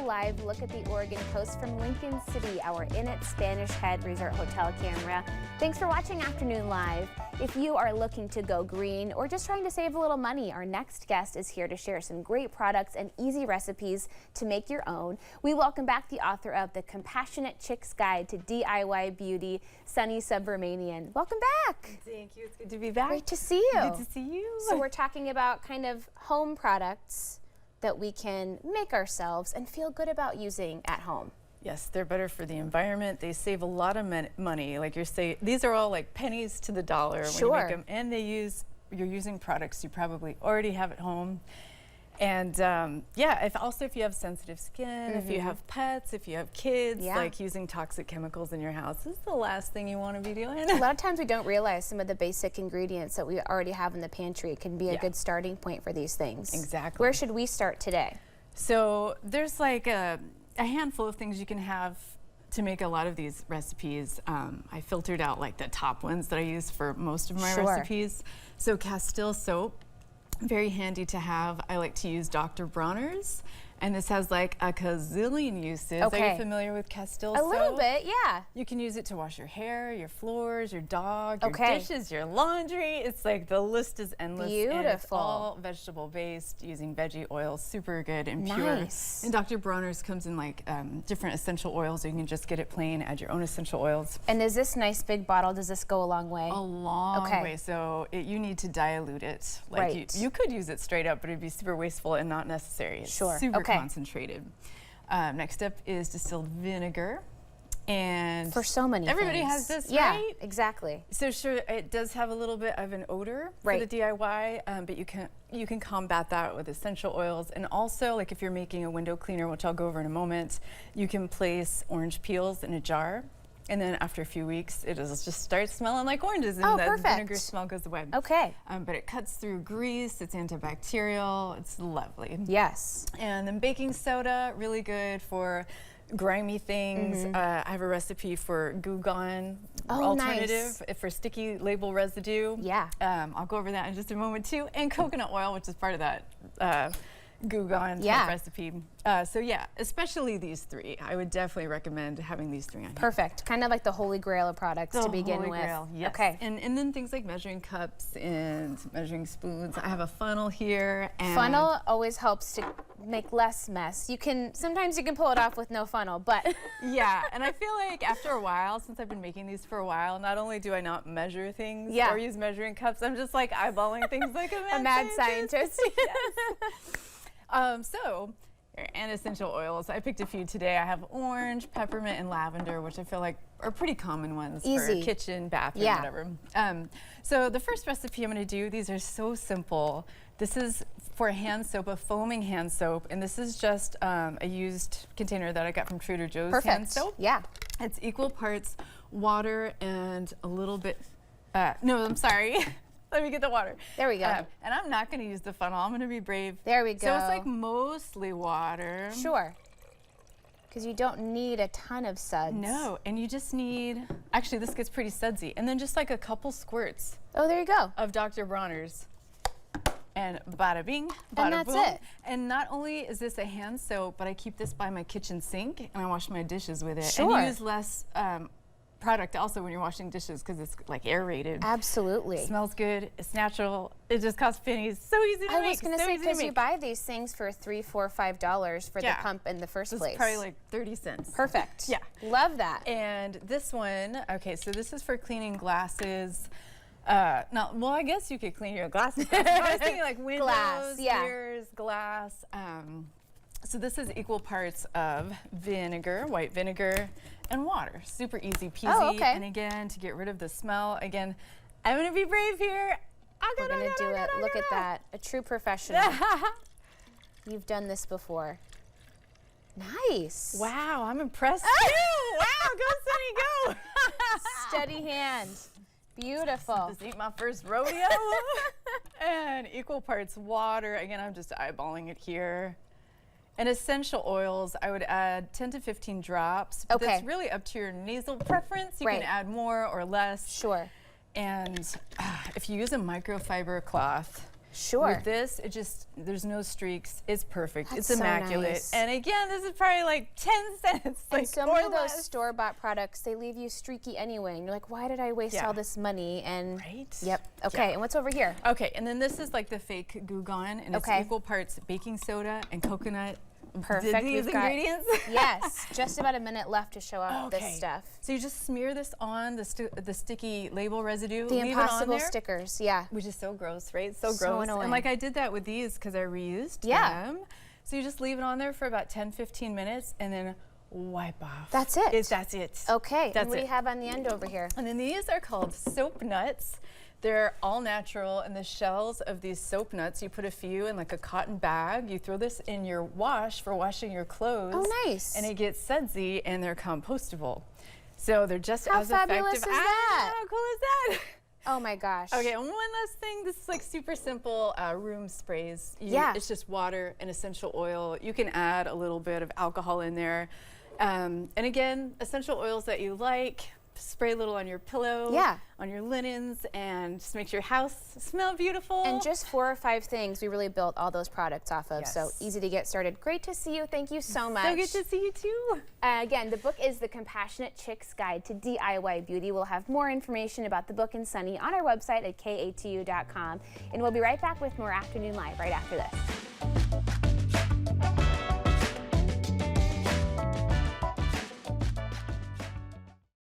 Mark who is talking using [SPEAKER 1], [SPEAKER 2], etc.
[SPEAKER 1] live look at the Oregon coast from Lincoln City, our In It Spanish Head Resort Hotel camera. Thanks for watching Afternoon Live. If you are looking to go green or just trying to save a little money, our next guest is here to share some great products and easy recipes to make your own. We welcome back the author of The Compassionate Chick's Guide to DIY Beauty, Sunny Subramanian. Welcome back.
[SPEAKER 2] Thank you. It's good to be back.
[SPEAKER 1] Great to see you.
[SPEAKER 2] Good to see you.
[SPEAKER 1] So we're talking about kind of home products that we can make ourselves and feel good about using at home.
[SPEAKER 2] Yes, they're better for the environment. They save a lot of money. Like you're saying, these are all like pennies to the dollar when you make them. And you're using products you probably already have at home. And yeah, if you have sensitive skin, if you have pets, if you have kids, like using toxic chemicals in your house, this is the last thing you want to be doing.
[SPEAKER 1] A lot of times we don't realize some of the basic ingredients that we already have in the pantry can be a good starting point for these things.
[SPEAKER 2] Exactly.
[SPEAKER 1] Where should we start today?
[SPEAKER 2] So there's like a handful of things you can have to make a lot of these recipes. I filtered out like the top ones that I use for most of my recipes. So Castile soap. Very handy to have. I like to use Dr. Bronner's, and this has like a gazillion uses. Are you familiar with Castile soap?
[SPEAKER 1] A little bit, yeah.
[SPEAKER 2] You can use it to wash your hair, your floors, your dog, your dishes, your laundry. It's like the list is endless.
[SPEAKER 1] Beautiful.
[SPEAKER 2] And it's all vegetable based, using veggie oils, super good and pure.
[SPEAKER 1] Nice.
[SPEAKER 2] And Dr. Bronner's comes in like different essential oils, so you can just get it plain, add your own essential oils.
[SPEAKER 1] And is this nice big bottle, does this go a long way?
[SPEAKER 2] A long way. So you need to dilute it. Like you could use it straight up, but it'd be super wasteful and not necessary. It's super concentrated. Next up is distilled vinegar. And
[SPEAKER 1] for so many
[SPEAKER 2] everybody
[SPEAKER 1] things.
[SPEAKER 2] has this,
[SPEAKER 1] yeah,
[SPEAKER 2] right?
[SPEAKER 1] Exactly.
[SPEAKER 2] So sure, it does have a little bit of an odor for the DIY, but you can combat that with essential oils. And also, like if you're making a window cleaner, which I'll go over in a moment, you can place orange peels in a jar. And then after a few weeks, it just starts smelling like oranges, and the vinegar smell goes away.
[SPEAKER 1] Okay.
[SPEAKER 2] But it cuts through grease, it's antibacterial, it's lovely.
[SPEAKER 1] Yes.
[SPEAKER 2] And then baking soda, really good for grimy things. I have a recipe for Goo Gone alternative for sticky label residue.
[SPEAKER 1] Yeah.
[SPEAKER 2] I'll go over that in just a moment too. And coconut oil, which is part of that Goo Gone type recipe. So yeah, especially these three. I would definitely recommend having these three on here.
[SPEAKER 1] Perfect. Kind of like the holy grail of products to begin with.
[SPEAKER 2] Grail, yes.
[SPEAKER 1] Okay.
[SPEAKER 2] And then things like measuring cups and measuring spoons. I have a funnel here. And
[SPEAKER 1] funnel always helps to make less mess. Sometimes you can pull it off with no funnel, but
[SPEAKER 2] yeah, and I feel like after a while, since I've been making these for a while, not only do I not measure things or use measuring cups, I'm just like eyeballing things like a mad scientist. And essential oils. I picked a few today. I have orange, peppermint, and lavender, which I feel like are pretty common ones for kitchen, bathroom, whatever. So the first recipe I'm going to do, these are so simple. This is for a hand soap, a foaming hand soap, and this is just a used container that I got from Trader Joe's hand soap.
[SPEAKER 1] Yeah.
[SPEAKER 2] It's equal parts water and a little bit, no, I'm sorry. Let me get the water.
[SPEAKER 1] There we go.
[SPEAKER 2] And I'm not going to use the funnel. I'm going to be brave.
[SPEAKER 1] There we go.
[SPEAKER 2] So it's like mostly water.
[SPEAKER 1] Sure. Because you don't need a ton of suds.
[SPEAKER 2] No, and you just need, actually this gets pretty sudsy, and then just like a couple squirts.
[SPEAKER 1] Oh, there you go.
[SPEAKER 2] Of Dr. Bronner's. And bada bing, bada
[SPEAKER 1] and that's
[SPEAKER 2] boom.
[SPEAKER 1] it.
[SPEAKER 2] And not only is this a hand soap, but I keep this by my kitchen sink and I wash my dishes with it.
[SPEAKER 1] Sure.
[SPEAKER 2] And use less product also when you're washing dishes because it's like aerated.
[SPEAKER 1] Absolutely.
[SPEAKER 2] It smells good. It's natural. It just costs pennies. So easy to make.
[SPEAKER 1] I was going to say, because you buy these things for $3, $4, $5 for the pump in the first place.
[SPEAKER 2] It's probably like 30 cents.
[SPEAKER 1] Perfect.
[SPEAKER 2] Yeah.
[SPEAKER 1] Love that.
[SPEAKER 2] And this one, okay, so this is for cleaning glasses. Well, I guess you could clean your glasses. I was thinking like windows, mirrors, glass. So this is equal parts of vinegar, white vinegar, and water. Super easy peasy. And again, to get rid of the smell, again, I'm gonna be brave here.
[SPEAKER 1] We're gonna do it. Look at that. A true professional. You've done this before. Nice.
[SPEAKER 2] Wow, I'm impressed too. Wow, go Sunny, go.
[SPEAKER 1] Steady hand. Beautiful.
[SPEAKER 2] This ain't my first rodeo. And equal parts water. Again, I'm just eyeballing it here. And essential oils, I would add 10 to 15 drops. But that's really up to your nasal preference. You can add more or less.
[SPEAKER 1] Sure.
[SPEAKER 2] And if you use a microfiber cloth,
[SPEAKER 1] Sure.
[SPEAKER 2] With this, there's no streaks. It's perfect.
[SPEAKER 1] That's
[SPEAKER 2] it's
[SPEAKER 1] so
[SPEAKER 2] immaculate.
[SPEAKER 1] nice.
[SPEAKER 2] And again, this is probably like 10 cents.
[SPEAKER 1] And so many of those store-bought products, they leave you streaky anyway. And you're like, why did I waste all this money? And
[SPEAKER 2] right?
[SPEAKER 1] Yep. Okay, and what's over here?
[SPEAKER 2] Okay, and then this is like the fake Goo Gone, and it's equal parts baking soda and coconut.
[SPEAKER 1] Perfect.
[SPEAKER 2] These ingredients?
[SPEAKER 1] Yes, just about a minute left to show off this stuff.
[SPEAKER 2] So you just smear this on the sticky label residue.
[SPEAKER 1] The
[SPEAKER 2] leave
[SPEAKER 1] impossible
[SPEAKER 2] it on there,
[SPEAKER 1] stickers, yeah.
[SPEAKER 2] which is so gross, right? So
[SPEAKER 1] So
[SPEAKER 2] gross.
[SPEAKER 1] annoying.
[SPEAKER 2] And like I did that with these because I reused them. So you just leave it on there for about 10-15 minutes and then wipe off.
[SPEAKER 1] That's it.
[SPEAKER 2] That's it.
[SPEAKER 1] Okay,
[SPEAKER 2] That's
[SPEAKER 1] and what do
[SPEAKER 2] it.
[SPEAKER 1] you have on the end over here?
[SPEAKER 2] And then these are called soap nuts. They're all natural, and the shells of these soap nuts, you put a few in like a cotton bag. You throw this in your wash for washing your clothes.
[SPEAKER 1] Oh, nice.
[SPEAKER 2] And it gets sudsy, and they're compostable. So they're just
[SPEAKER 1] How
[SPEAKER 2] as effective.
[SPEAKER 1] fabulous is that?
[SPEAKER 2] How cool is that?
[SPEAKER 1] Oh my gosh.
[SPEAKER 2] Okay, and one last thing. This is like super simple room sprays. It's just water and essential oil. You can add a little bit of alcohol in there. And again, essential oils that you like. Spray a little on your pillow, on your linens, and just makes your house smell beautiful.
[SPEAKER 1] And just 4 or 5 things we really built all those products off of.
[SPEAKER 2] Yes.
[SPEAKER 1] So easy to get started. Great to see you. Thank you so much.
[SPEAKER 2] So good to see you too.
[SPEAKER 1] Again, the book is The Compassionate Chick's Guide to DIY Beauty. We'll have more information about the book and Sunny on our website at katu.com. And we'll be right back with more Afternoon Live right after this.